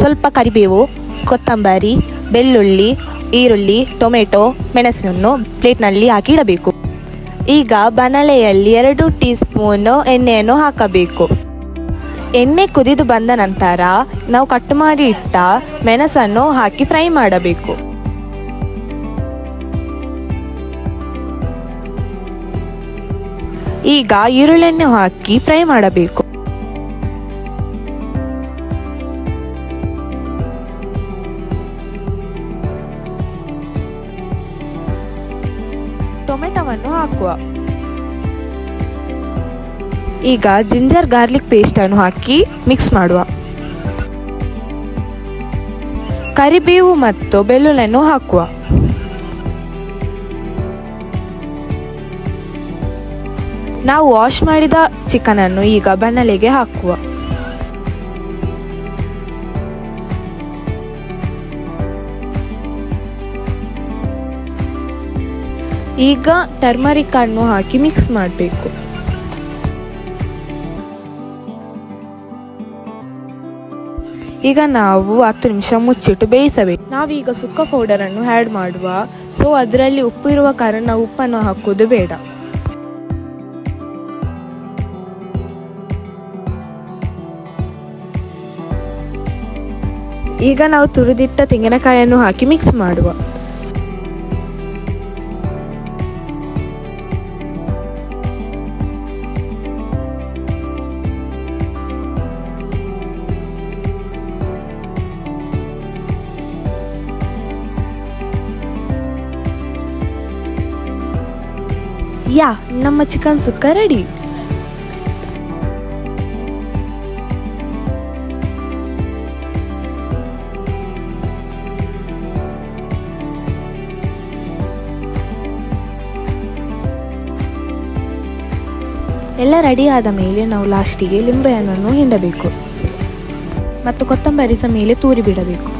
ಸ್ವಲ್ಪ ಕರಿಬೇವು, ಕೊತ್ತಂಬರಿ, ಬೆಳ್ಳುಳ್ಳಿ, ಈರುಳ್ಳಿ, ಟೊಮೆಟೊ, ಮೆಣಸನ್ನು ಪ್ಲೇಟ್ನಲ್ಲಿ ಹಾಕಿ ಇಡಬೇಕು. ಈಗ ಬಾಣಲೆಯಲ್ಲಿ 2 ಟೀ ಸ್ಪೂನ್ ಎಣ್ಣೆಯನ್ನು ಹಾಕಬೇಕು. ಎಣ್ಣೆ ಕುದಿದು ಬಂದ ನಂತರ ನಾವು ಕಟ್ ಮಾಡಿ ಇಟ್ಟ ಮೆಣಸನ್ನು ಹಾಕಿ ಫ್ರೈ ಮಾಡಬೇಕು. ಈಗ ಈರುಳ್ಳಿಯನ್ನು ಹಾಕಿ ಫ್ರೈ ಮಾಡಬೇಕು. ಟೊಮೆಟೊವನ್ನು ಹಾಕುವ. ಈಗ ಜಿಂಜರ್ ಗಾರ್ಲಿಕ್ ಪೇಸ್ಟ್ ಅನ್ನು ಹಾಕಿ ಮಿಕ್ಸ್ ಮಾಡುವ. ಕರಿಬೇವು ಮತ್ತು ಬೆಳ್ಳುಳ್ಳಿಯನ್ನು ಹಾಕುವ. ನಾವು ವಾಶ್ ಮಾಡಿದ ಚಿಕನ್ ಅನ್ನು ಈಗ ಬಾಣಲೆಗೆ ಹಾಕುವ. ಈಗ ಟರ್ಮರಿಕ್ ಅನ್ನು ಹಾಕಿ ಮಿಕ್ಸ್ ಮಾಡಬೇಕು. ಈಗ ನಾವು 10 ನಿಮಿಷ ಮುಚ್ಚಿಟ್ಟು ಬೇಯಿಸಬೇಕು. ನಾವೀಗ ಸುಕ್ಕ ಪೌಡರ್ ಅನ್ನು ಆ್ಯಡ್ ಮಾಡುವ. ಸೊ ಅದರಲ್ಲಿ ಉಪ್ಪು ಇರುವ ಕಾರಣ ನಾವು ಉಪ್ಪನ್ನು ಹಾಕುವುದು ಬೇಡ. ಈಗ ನಾವು ತುರಿದಿಟ್ಟ ತೆಂಗಿನಕಾಯಿಯನ್ನು ಹಾಕಿ ಮಿಕ್ಸ್ ಮಾಡುವ. ನಮ್ಮ ಚಿಕನ್ ಸುಕ್ಕ ರೆಡಿ. ಎಲ್ಲ ರೆಡಿ ಆದ ಮೇಲೆ ನಾವು ಲಾಸ್ಟಿಗೆ ಲಿಂಬೆಹಣ್ಣನ್ನು ಹಿಂಡಬೇಕು ಮತ್ತು ಕೊತ್ತಂಬರಿ ಸಹ ಮೇಲೆ ತೂರಿ ಬಿಡಬೇಕು.